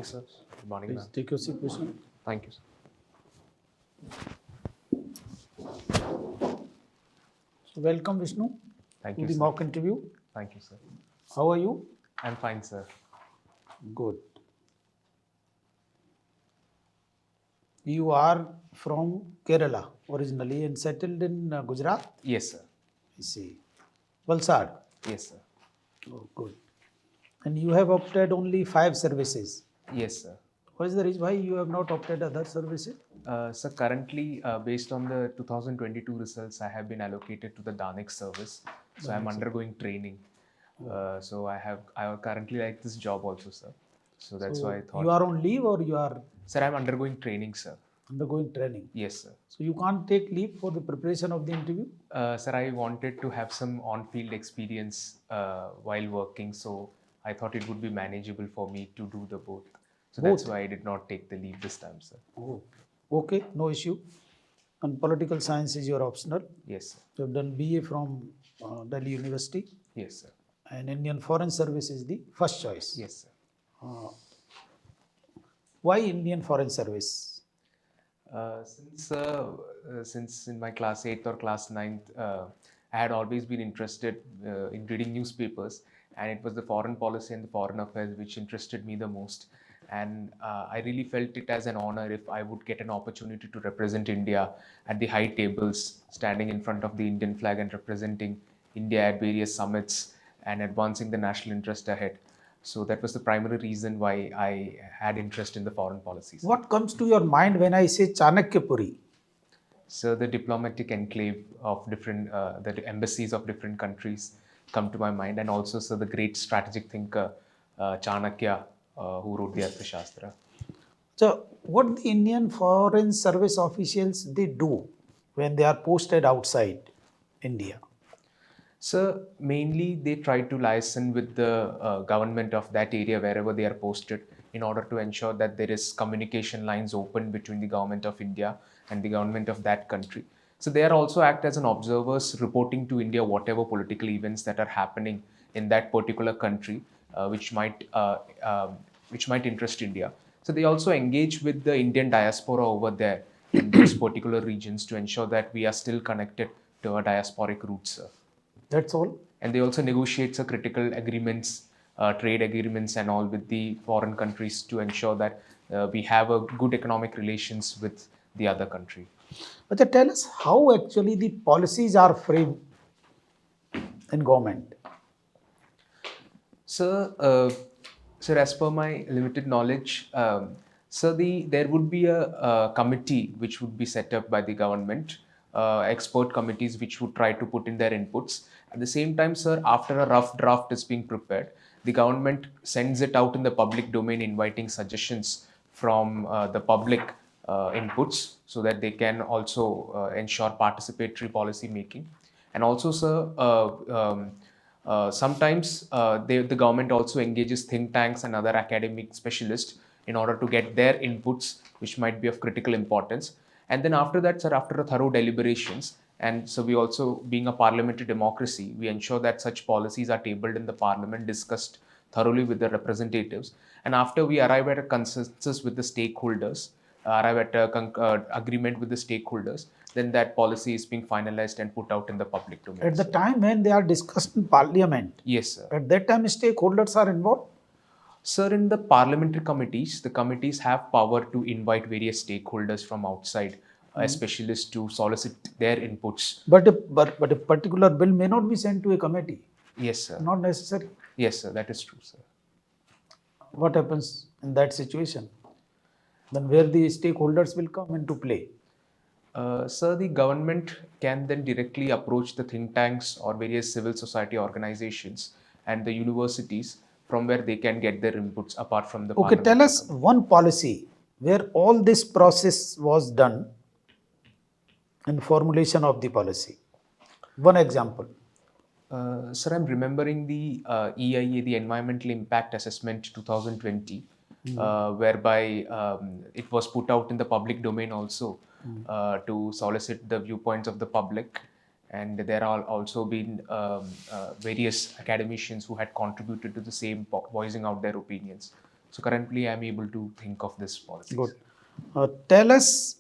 sir. Good morning, Please ma'am. take your seat, Vishnu. Thank you, sir. So welcome, Vishnu, Thank to you, the sir. mock interview. Thank you, sir. How are you? I'm fine, sir. Good. You are from Kerala originally and settled in Gujarat? Yes, sir. I see. Valsad. Yes, sir. Oh, good. And you have opted only 5 services. Yes, sir. What is the reason why you have not opted other services? Sir, currently, based on the 2022 results, I have been allocated to the Danik service. So I'm undergoing training. So I currently like this job also, sir. So that's why I thought. You are on leave or you are Sir, I'm undergoing training, sir. undergoing training? Yes, sir. So you can't take leave for the preparation of the interview? Sir, I wanted to have some on-field experience while working, so I thought it would be manageable for me to do the both. So that's Both? why I did not take the leave this time, sir. Oh, okay, no issue. And political science is your optional. Yes, sir. You have done BA from Delhi University, Yes, sir. and Indian Foreign Service is the first choice. Yes, sir. Why Indian Foreign Service? Since in my class 8th or class 9th, I had always been interested in reading newspapers, and it was the foreign policy and the foreign affairs which interested me the most. And I really felt it as an honor if I would get an opportunity to represent India at the high tables, standing in front of the Indian flag and representing India at various summits and advancing the national interest ahead. So that was the primary reason why I had interest in the foreign policies. What comes to your mind when I say Chanakyapuri? So the diplomatic enclave of different, the embassies of different countries come to my mind, and also so the great strategic thinker Chanakya, who wrote the Arthashastra. So, what the Indian Foreign Service officials they do when they are posted outside India? So mainly they try to liaison with the government of that area wherever they are posted in order to ensure that there is communication lines open between the government of India and the government of that country. So they are also act as an observers reporting to India whatever political events that are happening in that particular country, which might interest India. So they also engage with the Indian diaspora over there in those particular regions to ensure that we are still connected to our diasporic roots. That's all. And they also negotiate some critical agreements, trade agreements and all with the foreign countries to ensure that we have a good economic relations with the other country. But tell us how actually the policies are framed in government. Sir, as per my limited knowledge, there would be a committee which would be set up by the government, expert committees which would try to put in their inputs. At the same time, sir, after a rough draft is being prepared, the government sends it out in the public domain, inviting suggestions from the public inputs so that they can also ensure participatory policy making. And also, sir, sometimes the government also engages think tanks and other academic specialists in order to get their inputs, which might be of critical importance. And then after that, sir, after a thorough deliberations, and so we also, being a parliamentary democracy, we ensure that such policies are tabled in the parliament, discussed thoroughly with the representatives. And after we arrive at a consensus with the stakeholders, arrive at a agreement with the stakeholders, then that policy is being finalized and put out in the public domain. At the time when they are discussed in parliament, yes, sir. At that time stakeholders are involved? Sir, in the parliamentary committees, the committees have power to invite various stakeholders from outside, specialists to solicit their inputs. But a particular bill may not be sent to a committee. Yes, sir. Not necessary. Yes, sir. That is true, sir. What happens in that situation? Then where the stakeholders will come into play? Sir, the government can then directly approach the think tanks or various civil society organizations and the universities from where they can get their inputs apart from the Okay, tell us one policy where all this process was done in formulation of the policy. One example. Sir, I'm remembering the EIA, the Environmental Impact Assessment 2020, whereby it was put out in the public domain also to solicit the viewpoints of the public. And there are also been various academicians who had contributed to the same, voicing out their opinions. So currently, I'm able to think of this policy. Good. Tell us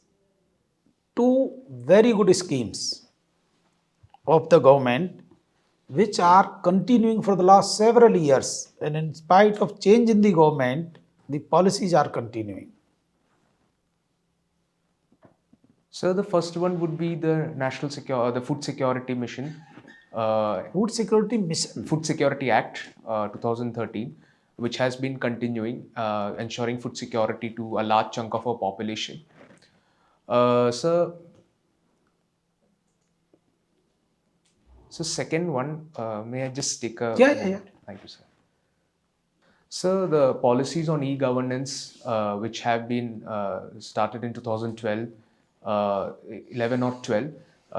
two very good schemes of the government which are continuing for the last several years, and in spite of change in the government, the policies are continuing. So the first one would be the the Food Security Mission, Food Security Mission. Food Security Act 2013, which has been continuing, ensuring food security to a large chunk of our population. So second one, may I just take a Yeah. Thank you, sir. So the policies on e-governance, which have been started in 2012, 11 or 12,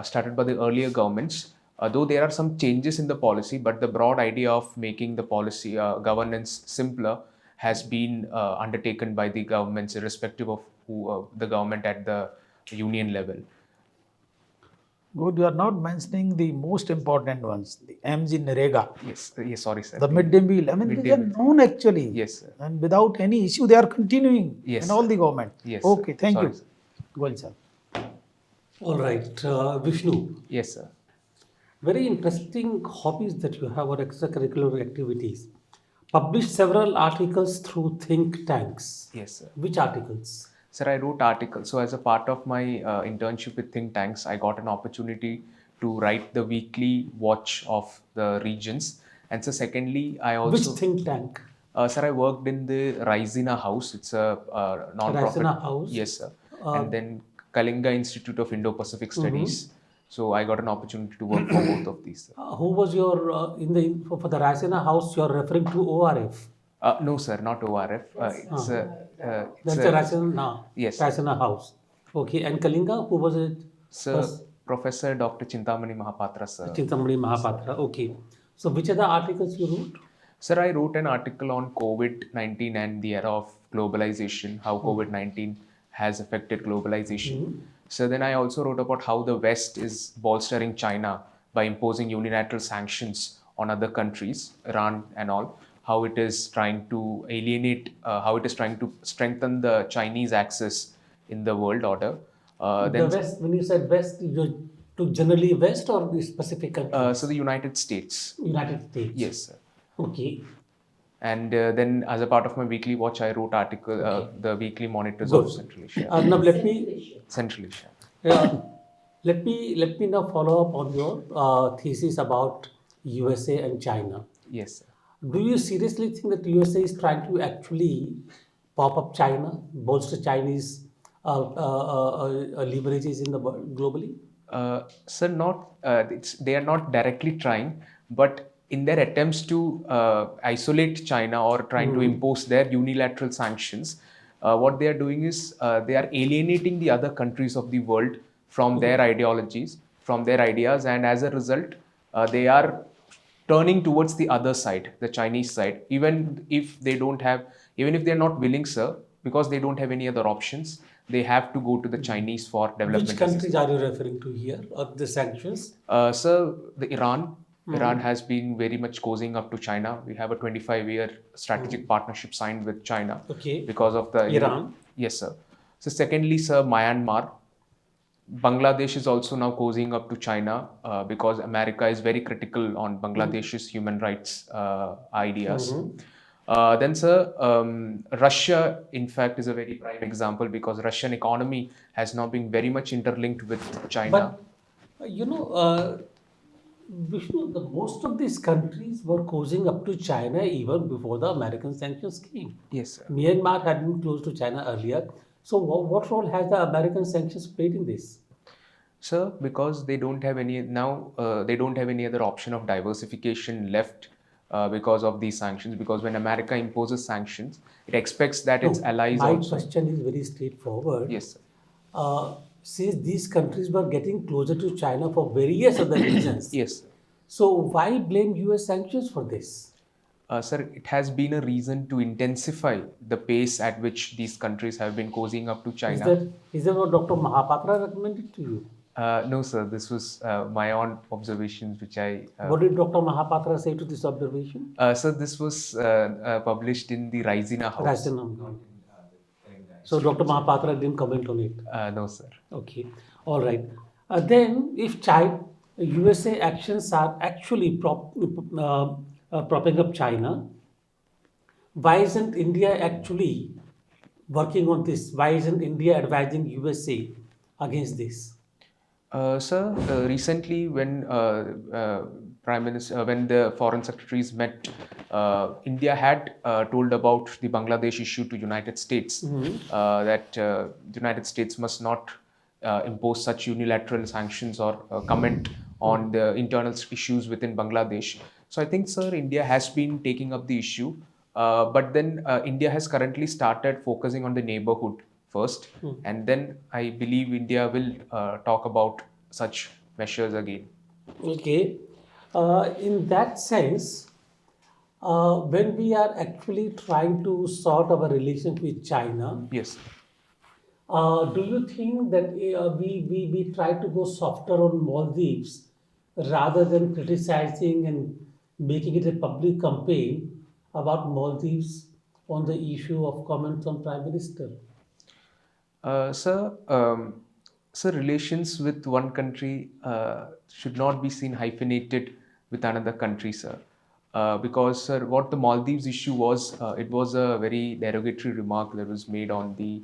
started by the earlier governments. Though there are some changes in the policy, but the broad idea of making the policy governance simpler has been undertaken by the governments, irrespective of who the government at the union level. Good, you are not mentioning the most important ones, the MG Narega, Yes, sorry, sir. the midday meal. I mean, Midday they are meal. known actually. Yes, sir. And without any issue, they are continuing Yes, in all sir. the government. Yes, Okay, sir. thank Sorry, you. sir. Go ahead, sir. All right, Vishnu, Yes, sir. very interesting hobbies that you have or extracurricular activities. Published several articles through think tanks. Yes, sir. Which articles? Sir, I wrote articles. So as a part of my internship with think tanks, I got an opportunity to write the weekly watch of the regions. And so secondly, I Which also... think tank? Sir, I worked in the Raisina House. It's a non-profit. Raisina House? Yes, sir. And then Kalinga Institute of Indo-Pacific Studies. So I got an opportunity to work for both of these, sir. Who was your for the Raisina House? You are referring to ORF. No, sir, not ORF. It's That's the Raisina. Yes. Raisina House. Okay, and Kalinga, who was it? Sir, Professor Dr. Chintamani Mahapatra, sir. Chintamani Mahapatra. Okay. So which other articles you wrote? Sir, I wrote an article on COVID-19 and the era of globalization, how COVID-19 has affected globalization. So then I also wrote about how the West is bolstering China by imposing unilateral sanctions on other countries, Iran and all, how it is trying to alienate, how it is trying to strengthen the Chinese axis in the world order. The West, when you said West, you took generally West or the specific country? So the United States. United States. Yes, sir. Okay. And then as a part of my weekly watch, I wrote article, the weekly monitors Good. of Central Asia. Now let me Central Asia. let me now follow up on your thesis about USA and China. Yes, sir. Do you seriously think that USA is trying to actually pop up China, bolster Chinese leverages in the world globally? Sir, they are not directly trying, but in their attempts to isolate China or trying to impose their unilateral sanctions, what they are doing is they are alienating the other countries of the world from their ideologies, from their ideas, and as a result, they are turning towards the other side, the Chinese side, even if they are not willing, sir, because they don't have any other options. They have to go to the Chinese for development. Which countries are you referring to here, or the sanctions? Sir, the Iran has been very much cozying up to China. We have a 25-year strategic partnership signed with China because of the Iran. Yes, sir. So secondly, sir, Myanmar. Bangladesh is also now cozying up to China because America is very critical on Bangladesh's human rights ideas. Then, sir, Russia, in fact, is a very prime example because Russian economy has now been very much interlinked with China. But, Vishnu, most of these countries were cozying up to China even before the American sanctions came. Yes, sir. Myanmar had been close to China earlier. So what role has the American sanctions played in this? Sir, because they don't have any other option of diversification left because of these sanctions. Because when America imposes sanctions, it expects that its allies My also. question is very straightforward. Yes, sir. Since these countries were getting closer to China for various other reasons. Yes, sir. So why blame US sanctions for this? Sir, it has been a reason to intensify the pace at which these countries have been cozying up to China. Is that what Dr. Mahapatra recommended to you? No, sir. This was my own observations, which I. What did Dr. Mahapatra say to this observation? So this was published in the Raisina House. Rajanam. So Dr. Mahapatra didn't comment on it. No, sir. Okay, all right. Then, if USA actions are actually propping up China, why isn't India actually working on this? Why isn't India advising USA against this? Sir, recently when Prime Minister, when the foreign secretaries met, India had told about the Bangladesh issue to United States, that United States must not impose such unilateral sanctions or comment on the internal issues within Bangladesh. So I think, sir, India has been taking up the issue, but then India has currently started focusing on the neighborhood first, and then I believe India will talk about such measures again. Okay, in that sense, when we are actually trying to sort our relation with China, Yes. do you think that we try to go softer on Maldives rather than criticizing and making it a public campaign about Maldives on the issue of comments on Prime Minister? Sir, sir, relations with one country should not be seen hyphenated with another country, sir. Because, sir, what the Maldives issue was, it was a very derogatory remark that was made on the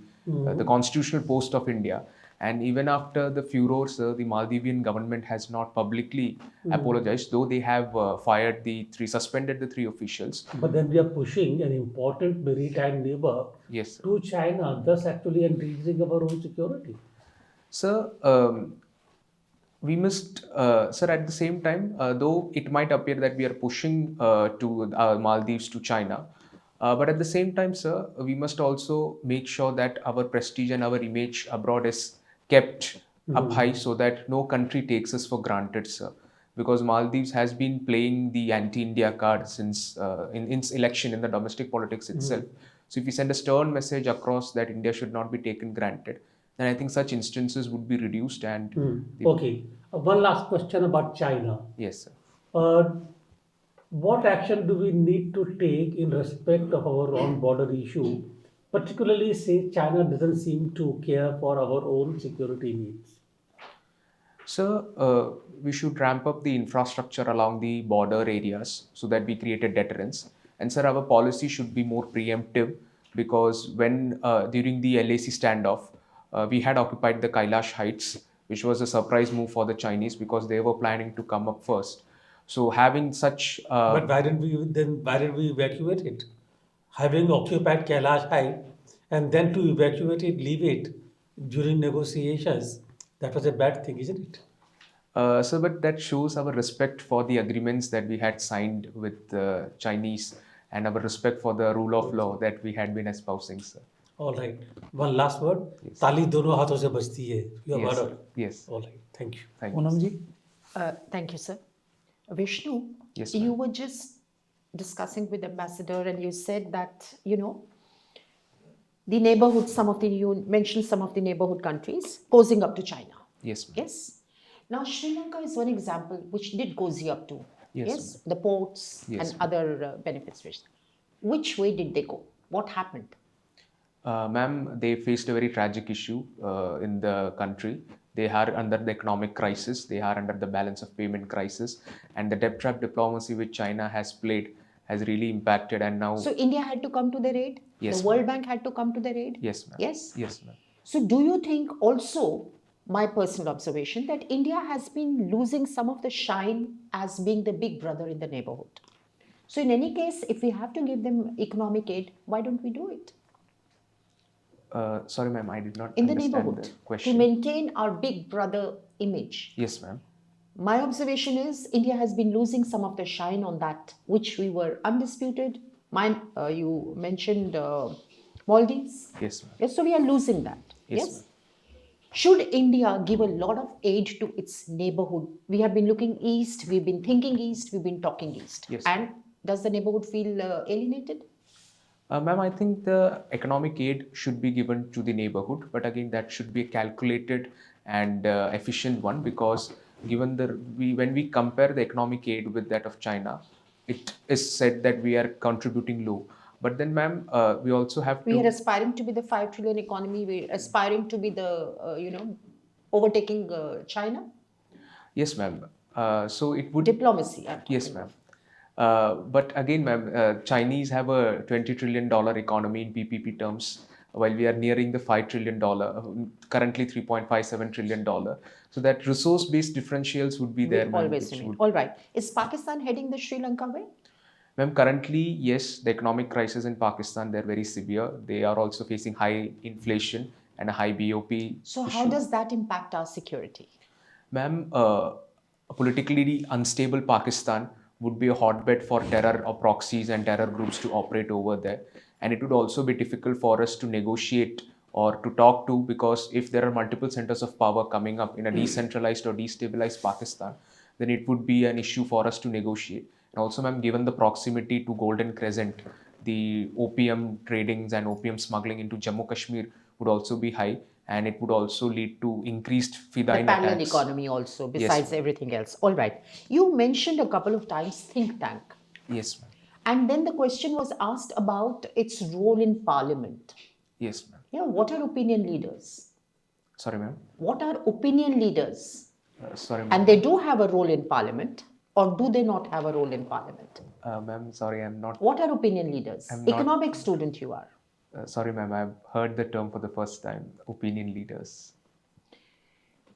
constitutional post of India. And even after the furor, sir, the Maldivian government has not publicly apologized, though they have suspended the three officials. But then we are pushing an important maritime neighbor Yes, sir. to China, thus actually endangering our own security. Sir, we must, sir, at the same time, though it might appear that we are pushing to Maldives to China, but at the same time, sir, we must also make sure that our prestige and our image abroad is kept up high so that no country takes us for granted, sir. Because Maldives has been playing the anti-India card since in its election in the domestic politics itself. So if we send a stern message across that India should not be taken granted, then I think such instances would be reduced and Okay, one last question about China. yes, sir. Uh, what action do we need to take in respect of our own border issue, particularly since China doesn't seem to care for our own security needs? Sir, we should ramp up the infrastructure along the border areas so that we create a deterrence. And sir, our policy should be more preemptive because when during the LAC standoff, we had occupied the Kailash Heights, which was a surprise move for the Chinese because they were planning to come up first. So having such But why didn't we evacuate it? Having occupied Kailash High and then to evacuate it, leave it during negotiations, that was a bad thing, isn't it? so, but that shows our respect for the agreements that we had signed with the Chinese and our respect for the rule of law that we had been espousing, sir. All right. One last word. ताली दोनों हाथों से बजती है. You have Yes, ordered. sir. Yes. All right. Thank you. Thank you. Poonam ji? Thank you, sir. Vishnu, Yes, you ma'am. were just discussing with Ambassador and you said that, the neighborhood, you mentioned some of the neighborhood countries posing up to China. Yes, ma'am. Yes. Now, Sri Lanka is one example which did cozy up to. Yes, The ports Yes, and other benefits. Which way did they go? What happened? Ma'am, they faced a very tragic issue in the country. They are under the economic crisis. They are under the balance of payment crisis. And the debt trap diplomacy which China has played has really impacted. And now, So, India had to come to their aid? Yes, The World Bank had to come to their aid? yes, ma'am. Yes? Yes, ma'am. So, do you think also, my personal observation, that India has been losing some of the shine as being the big brother in the neighborhood? So, in any case, if we have to give them economic aid, why don't we do it? Sorry, ma'am, I did not In the understand neighborhood, the to question. maintain our big brother image. Yes, ma'am. My observation is India has been losing some of the shine on that, which we were undisputed. You mentioned Maldives. Yes, ma'am. Yes, so we are losing that. Yes, Yes. Should India give a lot of aid to its neighborhood? We have been looking east, we've been thinking east, we've been talking east. Yes. And does the neighborhood feel alienated? Ma'am, I think the economic aid should be given to the neighborhood, but again, that should be calculated and efficient one, because given when we compare the economic aid with that of China, it is said that we are contributing low. But then, ma'am, we also have We are to. aspiring to be the 5 trillion economy. We're aspiring to be the, overtaking China. Yes, ma'am. So it would. Diplomacy, I'm Yes, talking ma'am. of. But again, ma'am, Chinese have a $20 trillion economy in PPP terms, while we are nearing the $5 trillion, currently $3.57 trillion. So that resource-based differentials would be there, Will ma'am, always which remain. would. All right. Is Pakistan heading the Sri Lanka way? Ma'am, currently, yes, the economic crisis in Pakistan, they're very severe. They are also facing high inflation and a high BOP So, how issue. does that impact our security? Ma'am, a politically unstable Pakistan would be a hotbed for terror or proxies and terror groups to operate over there. And it would also be difficult for us to negotiate or to talk to, because if there are multiple centers of power coming up in a decentralized or destabilized Pakistan, then it would be an issue for us to negotiate. And also, ma'am, given the proximity to Golden Crescent, the opium tradings and opium smuggling into Jammu Kashmir would also be high, and it would also lead to increased The Fidayeen parallel attacks. economy also, Yes, besides ma'am. everything else. All right. You mentioned a couple of times think tank. Yes, ma'am. And then the question was asked about its role in parliament. Yes, ma'am. What are opinion leaders? Sorry, ma'am. What are opinion leaders? Sorry, ma'am. And they do have a role in parliament, or do they not have a role in parliament? Ma'am, sorry, I'm not. What are opinion leaders? I'm not- Economic student you are. Sorry, ma'am. I've heard the term for the first time. Opinion leaders.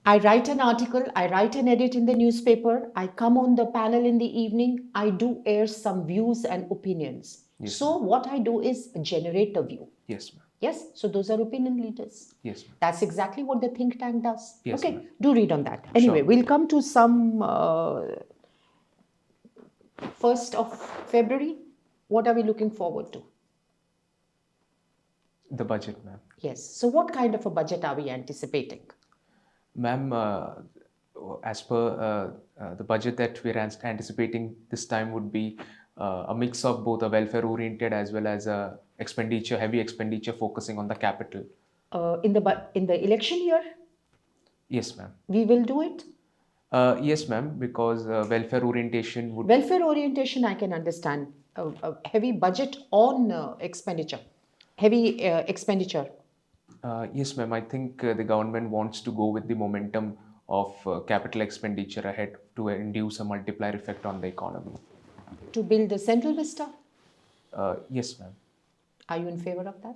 I write an article, I write an edit in the newspaper, I come on the panel in the evening, I do air some views and opinions. Yes, So, what I do is generate a view. Yes, ma'am. Yes, so those are opinion leaders. Yes, ma'am. That's exactly what the think tank does. Yes, okay, ma'am. do read on that. Anyway, Sure. we'll come to some 1st of February. What are we looking forward to? The budget, ma'am. Yes, so what kind of a budget are we anticipating? Ma'am, as per the budget that we're anticipating this time would be a mix of both a welfare-oriented as well as a heavy expenditure focusing on the capital. In the election year, Yes, ma'am. we will do it. Yes, ma'am, because welfare orientation would. Welfare orientation, I can understand. A heavy budget on expenditure. Heavy expenditure. Yes, ma'am. I think the government wants to go with the momentum of capital expenditure ahead to induce a multiplier effect on the economy. To build the Central Vista. Yes, ma'am. Are you in favor of that?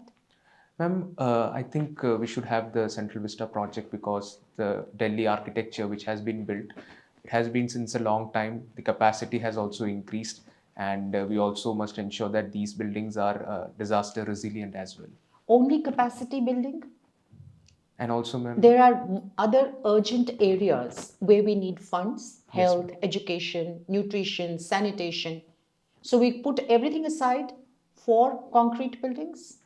Ma'am, I think we should have the Central Vista project, because the Delhi architecture which has been built, it has been since a long time. The capacity has also increased, and we also must ensure that these buildings are disaster resilient as well. Only capacity building? And also, ma'am. There are other urgent areas where we need funds, Yes, health, education, nutrition, sanitation. So we put everything aside for concrete buildings?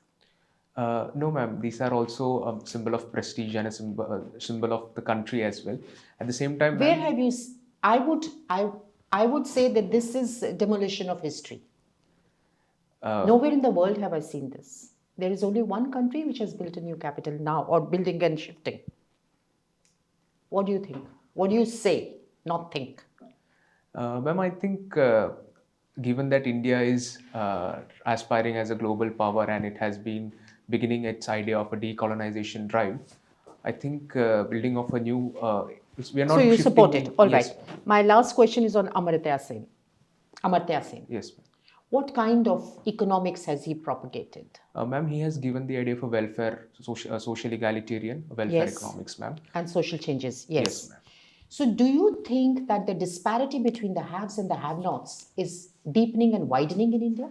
No, ma'am. These are also a symbol of prestige and a symbol of the country as well. At the same time, Where ma'am, have you? I would say that this is demolition of history. Nowhere in the world have I seen this. There is only one country which has built a new capital now, or building and shifting. What do you think? What do you say, not think? ma'am, I think given that India is aspiring as a global power, and it has been beginning its idea of a decolonization drive, I think building of a new. We are not. So you shifting support it. All right. Yes, My last question is on Amartya Sen. Amartya Sen. Yes, ma'am. What kind of economics has he propagated? Ma'am, he has given the idea for welfare, social egalitarian welfare Yes. economics, ma'am. And social changes, yes. Yes, ma'am. So, do you think that the disparity between the haves and the have-nots is deepening and widening in India?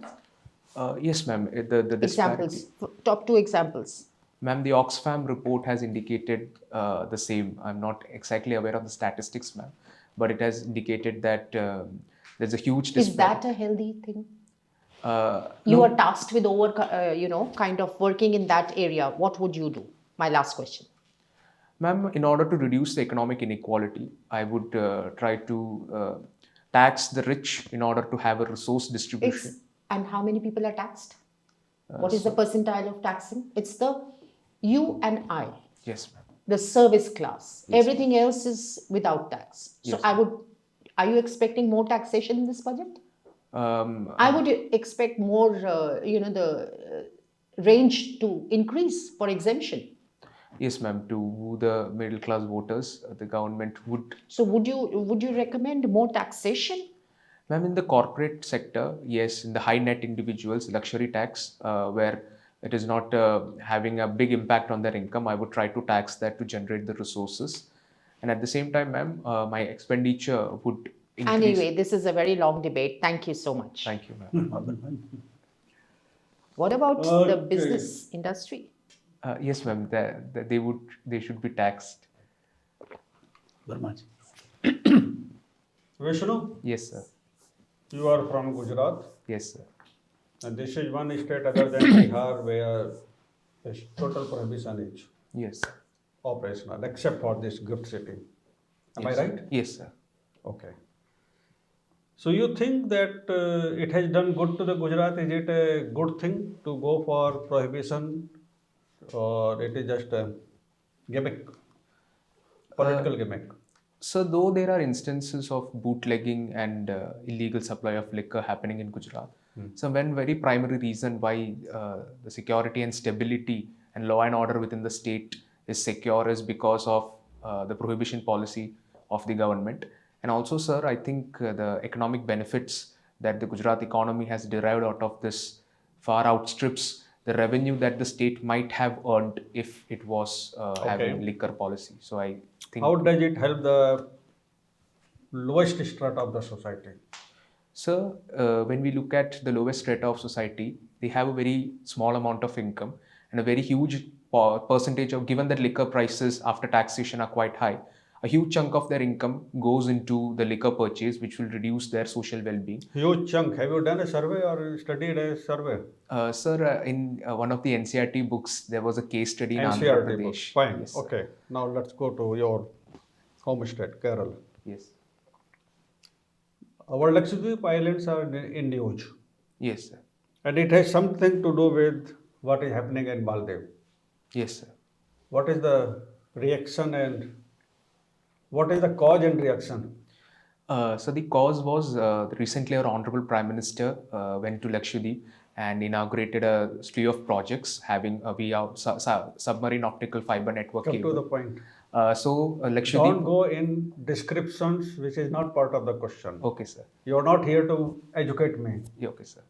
Yes, ma'am. The disparity. Examples, top 2 examples. Ma'am, the Oxfam report has indicated the same. I'm not exactly aware of the statistics, ma'am, but it has indicated that there's a huge disparity. Is that a healthy thing? You No, are tasked with kind of working in that area. What would you do? My last question. ma'am, in order to reduce the economic inequality, I would try to tax the rich in order to have a resource distribution. And how many people are taxed? What is the percentile of taxing? It's the you and I. Yes, ma'am. the service class. Yes, Everything else is without tax. So Yes. are you expecting more taxation in this budget? Um, I would expect more, the range to increase for exemption. yes, ma'am. To the middle class voters, the government would. So would you recommend more taxation? Ma'am, in the corporate sector, yes, in the high net individuals, luxury tax, where it is not having a big impact on their income, I would try to tax that to generate the resources. And at the same time, ma'am, my expenditure would increase. Anyway, this is a very long debate. Thank you so much. Thank you, ma'am. What about the Okay. business industry? Yes, ma'am, they should be taxed. Very much. Vishnu, Yes, sir. you are from Gujarat, Yes, sir. and this is one state other than Bihar where this total prohibition is Yes. operational, except for this gift city. Am Yes. I right? Yes, sir. Okay. So you think that it has done good to the Gujarat? Is it a good thing to go for prohibition, or it is just a gimmick, political gimmick? So, though there are instances of bootlegging and illegal supply of liquor happening in Gujarat, so one very primary reason why the security and stability and law and order within the state is secure is because of the prohibition policy of the government. And also, sir, I think the economic benefits that the Gujarat economy has derived out of this far outstrips the revenue that the state might have earned if it was having liquor policy. So, I think. How does it help the lowest strata of the society? So, when we look at the lowest strata of society, they have a very small amount of income and a very huge percentage of, given that liquor prices after taxation are quite high, a huge chunk of their income goes into the liquor purchase, which will reduce their social well-being. Huge chunk. Have you done a survey or studied a survey? Sir, in one of the NCERT books, there was a case study in Andhra NCERT book. Pradesh. Fine. Yes, sir. Okay. Now let's go to your home state, Kerala. Yes. Our Lakshadweep Islands are in news, Yes, sir. and it has something to do with what is happening in Maldives. Yes, sir. What is the reaction and what is the cause and reaction? So the cause was recently our Honorable Prime Minister went to Lakshadweep and inaugurated a slew of projects having a submarine optical fiber network Come to cable. the point. Lakshadweep. Don't go in descriptions, which is not part of the question. Okay, sir. You are not here to educate me. Yeah, okay, sir.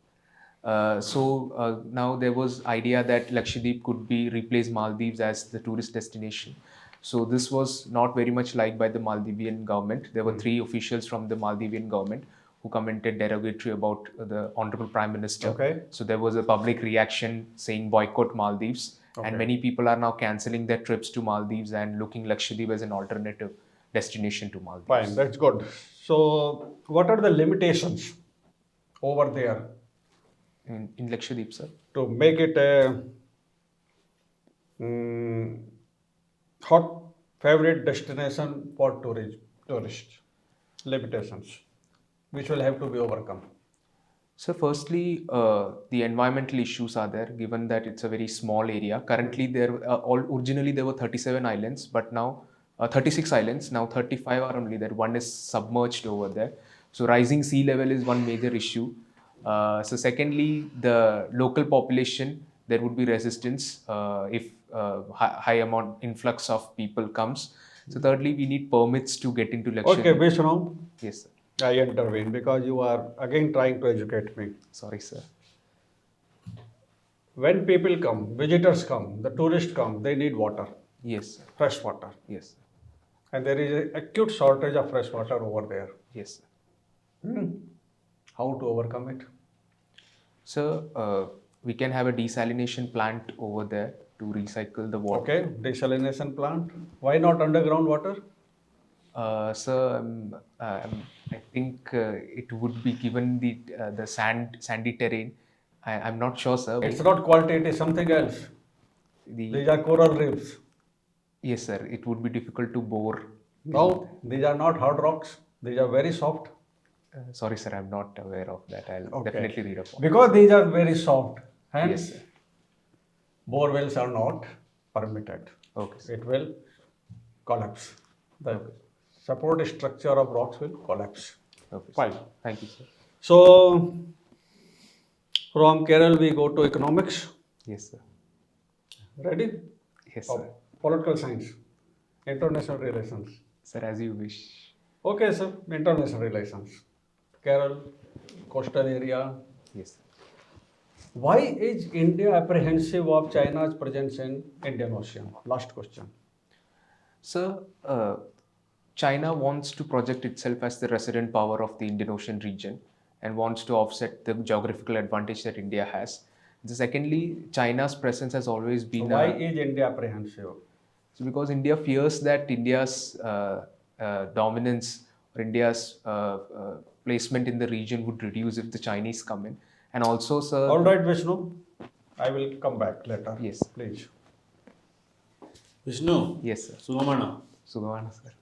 Now there was idea that Lakshadweep could be replace Maldives as the tourist destination. So this was not very much liked by the Maldivian government. There were 3 officials from the Maldivian government who commented derogatory about the Honorable Prime Minister. Okay. So there was a public reaction saying boycott Maldives, and many people are now cancelling their trips to Maldives and looking Lakshadweep as an alternative destination to Maldives. Fine, that's good. So, what are the limitations over there In Lakshadweep, sir. to make it a hot favorite destination for tourists? Limitations, which will have to be overcome. So firstly, the environmental issues are there, given that it's a very small area. Currently, originally there were 37 islands, but now 36 islands. Now 35 are only there. One is submerged over there. So rising sea level is one major issue. So secondly, the local population, there would be resistance if high amount influx of people comes. So thirdly, we need permits to get into Lakshadweep. Okay, Vishnu, Yes, sir. I intervene because you are again trying to educate me. Sorry, sir. When people come, visitors come, the tourists come, they need water, Yes, sir. fresh water. Yes, sir. And there is an acute shortage of fresh water over there. Yes, sir. How to overcome it? So we can have a desalination plant over there to recycle the water. Okay, desalination plant. Why not underground water? I think it would be given the sandy terrain. I'm not sure, sir. It's not quality, it is something else. These are coral reefs. Yes, sir. It would be difficult to bore. No, these are not hard rocks. These are very soft. Sorry, sir. I'm not aware of that. I'll Okay. definitely read up on it. Because these are very soft. And Yes, sir. bore wells are not permitted. Okay, sir. It will collapse. The support structure of rocks will collapse. Okay, sir. Fine. Thank you, sir. So, from Kerala we go to economics. Yes, sir. Ready? Yes, Oh, sir. political science, international relations. Sir, as you wish. Okay, sir. International relations. Kerala, coastal area. Yes, sir. Why is India apprehensive of China's presence in Indian Ocean? Last question. Sir, China wants to project itself as the resident power of the Indian Ocean region and wants to offset the geographical advantage that India has. Secondly, China's presence has always So been why is India apprehensive? so because India fears that India's dominance or India's placement in the region would reduce if the Chinese come in. And also, sir. All right, Vishnu. I will come back later. Yes. Please. Vishnu. Yes, sir. Sugamana. Sugavana, sir.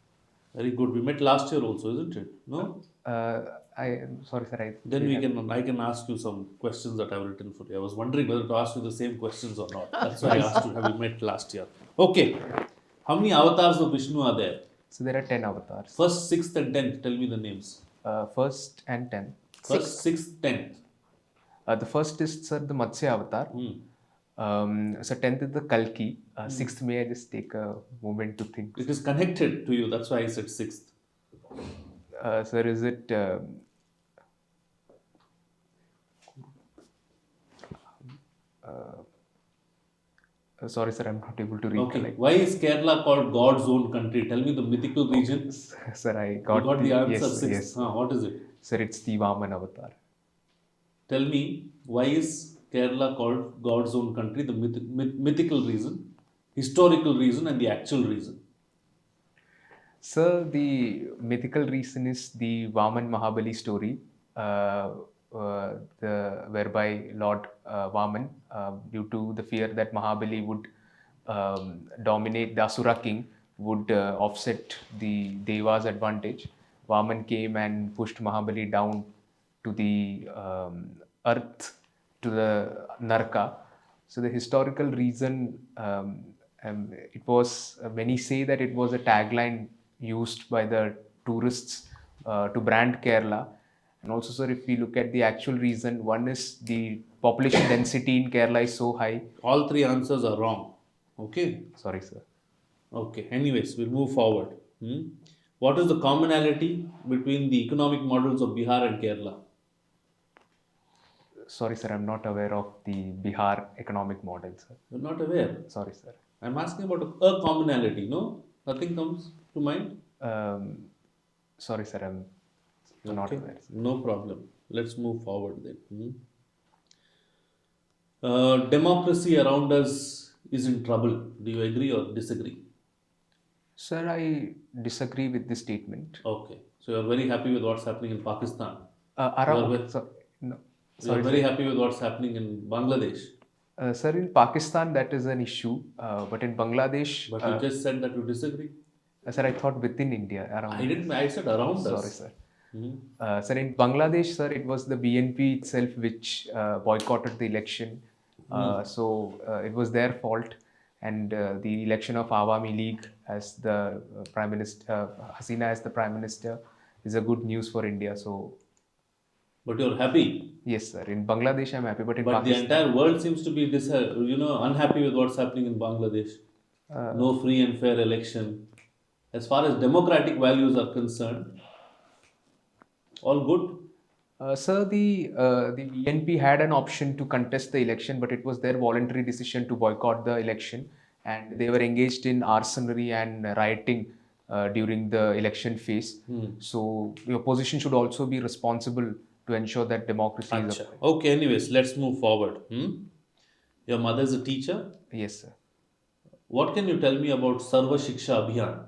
Very good. We met last year also, isn't it? No? Sorry, sir. Then I can ask you some questions that I've written for you. I was wondering whether to ask you the same questions or not. That's why I asked you, have we met last year? Okay. How many avatars of Vishnu are there? So there are 10 avatars. First, 6th and 10th. Tell me the names. First and 10. First, 6th, 10th. The first is, sir, the Matsya avatar. So 10th is the Kalki. 6th, may I just take a moment to think? It is connected to you. That's why I said 6th. Sir, is it... sorry, sir, I'm not able to Okay. recollect. Why is Kerala called God's own country? Tell me the mythical region. Sir, I You got, got the answer, yes, 6th. yes. What is it? Sir, it's the Vaman avatar. Tell me, why is Kerala called God's own country? The mythical reason, historical reason, and the actual reason. Sir, the mythical reason is the Vaman Mahabali story, whereby Lord Vaman, due to the fear that Mahabali would dominate the Asura king, would offset the Deva's advantage. Vaman came and pushed Mahabali down to the earth, to the Naraka. So the historical reason, it was, many say that it was a tagline used by the tourists to brand Kerala. And also, sir, if we look at the actual reason, one is the population density in Kerala is so high. All three answers are wrong. Okay. Sorry, sir. Okay. Anyways, we'll move forward. What is the commonality between the economic models of Bihar and Kerala? Sorry, sir, I'm not aware of the Bihar economic model, sir. You're not aware. Sorry, sir. I'm asking about a commonality. No, nothing comes to mind. Sorry, sir, I'm not Okay. aware. No problem. Let's move forward then. Democracy around us is in trouble. Do you agree or disagree? Sir, I disagree with this statement. Okay. So you're very happy with what's happening in Pakistan. Around, no, You're sorry, very sir. happy with what's happening in Bangladesh. Sir, in Pakistan, that is an issue. But in Bangladesh, But you just said that you disagree. sir, I thought within India. Around. I didn't. I said around Sorry, us. sir. Sir, in Bangladesh, sir, it was the BNP itself which boycotted the election. So it was their fault. And the election of Awami League as the Prime Minister, Hasina as the Prime Minister, is a good news for India. So, But you're happy. yes, sir. In Bangladesh, I'm happy. But in But the Pakistan, entire world seems to be unhappy with what's happening in Bangladesh. No free and fair election. As far as democratic values are concerned, all good. sir, the BNP had an option to contest the election, but it was their voluntary decision to boycott the election, and they were engaged in arsonery and rioting during the election phase. So the opposition should also be responsible to ensure that democracy is Acha. Okay, anyways, let's move forward. Your mother is a teacher. Yes, sir. What can you tell me about Sarva Shiksha Abhiyan?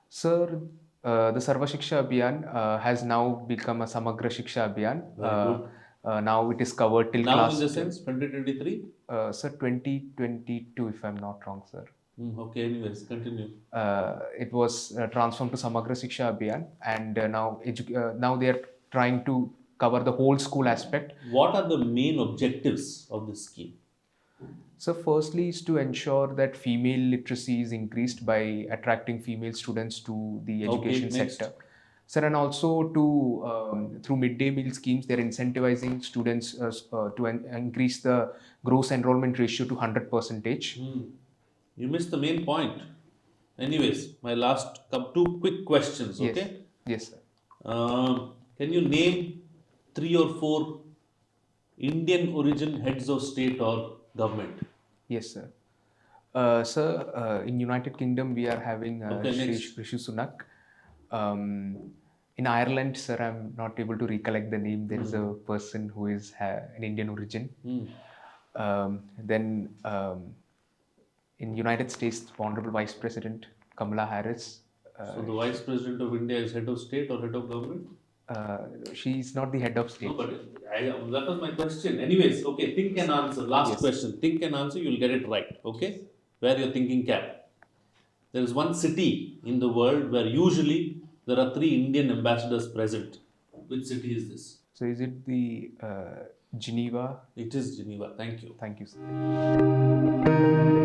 Sir, the Sarva Shiksha Abhiyan has now become a Samagra Shiksha Abhiyan. Now it is covered till Now class. in the sense, 2023? Sir, 2022, if I'm not wrong, sir. Okay, anyways, continue. It was transformed to Samagra Shiksha Abhiyan, and now they are trying to cover the whole school aspect. What are the main objectives of this scheme? So, firstly, is to ensure that female literacy is increased by attracting female students to the education next. sector. Sir, and also to through midday meal schemes, they're incentivizing students to increase the gross enrollment ratio to 100%. You missed the main point. Anyways, my last two quick questions, Yes. okay? Yes, sir. Can you name 3 or 4 Indian origin heads of state or government? Yes, sir. Sir, in United Kingdom, we are having Okay, next. Rishi Sunak. In Ireland, sir, I'm not able to recollect the name. There is a person who is an Indian origin. Then in United States, Honorable Vice President Kamala Harris. So the Vice President of India is head of state or head of government? She's not the head of state. No, but that was my question. Anyways, okay, think and answer. Last Yes. question. Think and answer, you'll get it right. Okay? Wear your thinking cap. There is one city in the world where usually there are 3 Indian ambassadors present. Which city is this? So is it the Geneva? It is Geneva. Thank you. Thank you, sir.